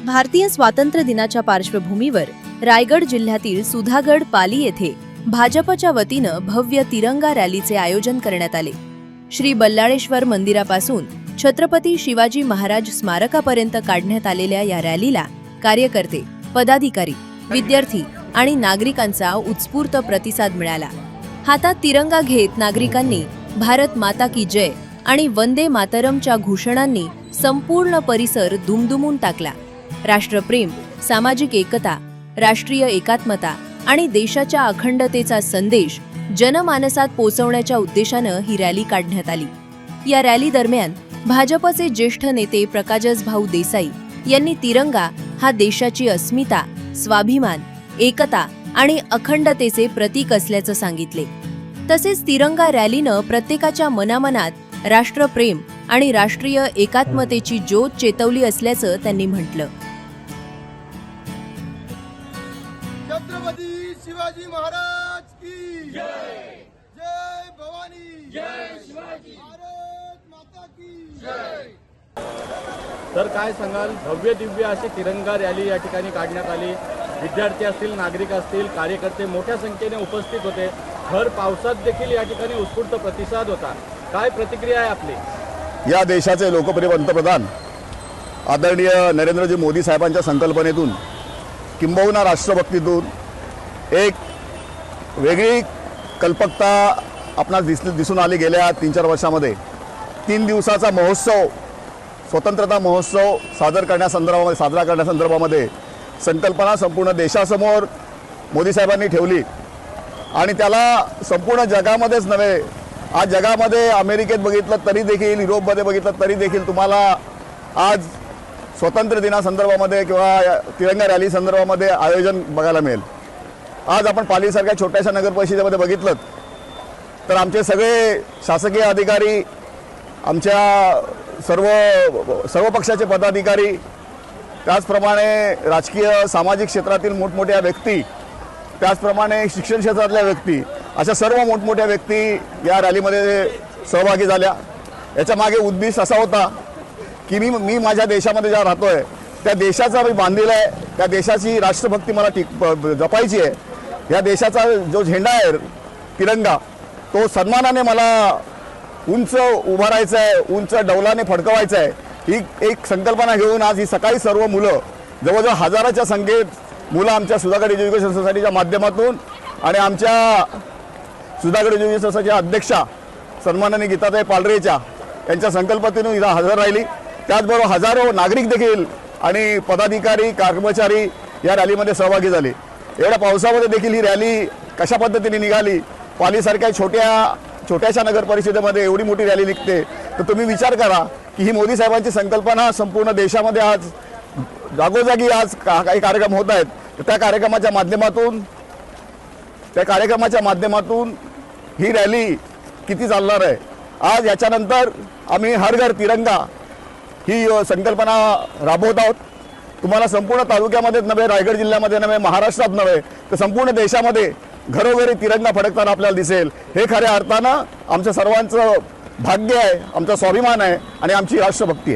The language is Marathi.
भारतीय स्वातंत्र्य दिनाच्या पार्श्वभूमीवर रायगड जिल्ह्यातील सुधागड पाली येथे भाजपच्या वतीनं भव्य तिरंगा रॅलीचे आयोजन करण्यात आले। श्री बल्लाळेश्वर मंदिरापासून छत्रपती शिवाजी महाराज स्मारकापर्यंत काढण्यात आलेल्या या रॅलीला कार्यकर्ते, पदाधिकारी, विद्यार्थी आणि नागरिकांचा उत्स्फूर्त प्रतिसाद मिळाला। हातात तिरंगा घेत नागरिकांनी भारत माता की जय आणि वंदे मातरमच्या घोषणांनी संपूर्ण परिसर दुमदुमून टाकला। राष्ट्रप्रेम, सामाजिक एकता, राष्ट्रीय एकात्मता आणि देशाच्या अखंडतेचा संदेश जनमानसात पोहोचवण्याच्या उद्देशानं ही रॅली काढण्यात आली। या रॅली दरम्यान भाजपचे ज्येष्ठ नेते प्रकाश भाऊ देसाई यांनी तिरंगा हा देशाची अस्मिता, स्वाभिमान, एकता आणि अखंडतेचे प्रतीक असल्याचं सांगितले। तसेच तिरंगा रॅलीनं प्रत्येकाच्या मनामनात राष्ट्रप्रेम आणि राष्ट्रीय एकात्मतेची ज्योत चेतवली असल्याचं त्यांनी म्हटलं। छत्रपती शिवाजी महाराज की जय, जय भवानी, जय शिवाजी, भारत माता की जय। तर काय सांगाल, भव्य दिव्य अशी तिरंगा रॅली या ठिकाणी काढण्यात आली। विद्यार्थी असतील, नागरिक असतील, कार्यकर्ते मोठ्या संख्येने उपस्थित होते। भर पावसात देखील या ठिकाणी उत्स्फूर्त प्रतिसाद होता। काय प्रतिक्रिया आहे आपली? या देशाचे लोकप्रिय पंतप्रधान आदरणीय नरेंद्रजी मोदी साहेबांच्या संकल्पनेतून किंबहुना राष्ट्रभक्तीतून एक वेगळी कल्पकता आपणास दिसून आली। गेल्या 3-4 वर्षामध्ये 3 दिवसाचा महोत्सव, स्वतंत्रता महोत्सव साजरा करण्यासंदर्भामध्ये संकल्पना संपूर्ण देशासमोर मोदी साहेबांनी ठेवली आणि त्याला संपूर्ण जगामध्येच नव्हे, आज जगामध्ये अमेरिकेत बघितलं तरी देखील, युरोपमध्ये बघितलं तरी देखील तुम्हाला आज स्वातंत्र्य दिनासंदर्भामध्ये किंवा तिरंगा रॅली संदर्भामध्ये आयोजन बघायला मिळेल। आज आपण पालीसारख्या छोट्याशा नगर परिषदेमध्ये बघितलं तर आमचे सगळे शासकीय अधिकारी, आमच्या सर्व पक्षाचे पदाधिकारी, त्याचप्रमाणे राजकीय सामाजिक क्षेत्रातील मोठमोठ्या व्यक्ती, त्याचप्रमाणे शिक्षण क्षेत्रातल्या व्यक्ती, अशा सर्व मोठमोठ्या व्यक्ती या रॅलीमध्ये सहभागी झाल्या। याच्या मागे उद्देश असा होता की मी माझ्या देशामध्ये ज्या राहतोय त्या देशाचा मी बांधील आहे, त्या देशाची राष्ट्रभक्ती मला जपायची आहे। या देशाचा जो झेंडा आहे तिरंगा, तो सन्मानाने मला उंच उभारायचा आहे, उंच डौलाने फडकवायचा आहे। ही एक संकल्पना घेऊन आज ही सकाळी सर्व मुलं, जवळजवळ हजाराच्या संख्येत मुलं आमच्या सुधागड एज्युकेशन सोसायटीच्या माध्यमातून आणि आमच्या सुधागड एज्युकेशन सोसायटीच्या अध्यक्षा सन्माननीय गीताताई पालरेच्या यांच्या संकल्पनेतून इथं हजर राहिली। त्याचबरोबर हजारो नागरिक देखील आणि पदाधिकारी, कर्मचारी या रॅलीमध्ये सहभागी झाले। एवढ्या पावसामध्ये देखील ही रॅली कशा पद्धतीने निघाली, पालीसारख्या छोट्याशा नगर परिषदेमध्ये एवढी मोठी रॅली निघते, तर तुम्ही विचार करा की ही मोदी साहेबांची संकल्पना संपूर्ण देशामध्ये आज जागोजागी आज काही कार्यक्रम होत आहेत। तर त्या कार्यक्रमाच्या माध्यमातून ही रॅली किती चालणार आहे। आज याच्यानंतर आम्ही हर घर तिरंगा ही संकल्पना राबवत आहोत। तुम्हाला संपूर्ण तालुक्यामध्ये नव्हे, रायगड जिल्ह्यामध्ये नव्हे, महाराष्ट्रात नव्हे, तर संपूर्ण देशामध्ये घरोघरी तिरंगा फडकताना आपल्याला दिसेल। हे खऱ्या अर्थानं आमच्या सर्वांचं भाग्य आहे, आमचा स्वाभिमान आहे आणि आमची राष्ट्रभक्ती आहे।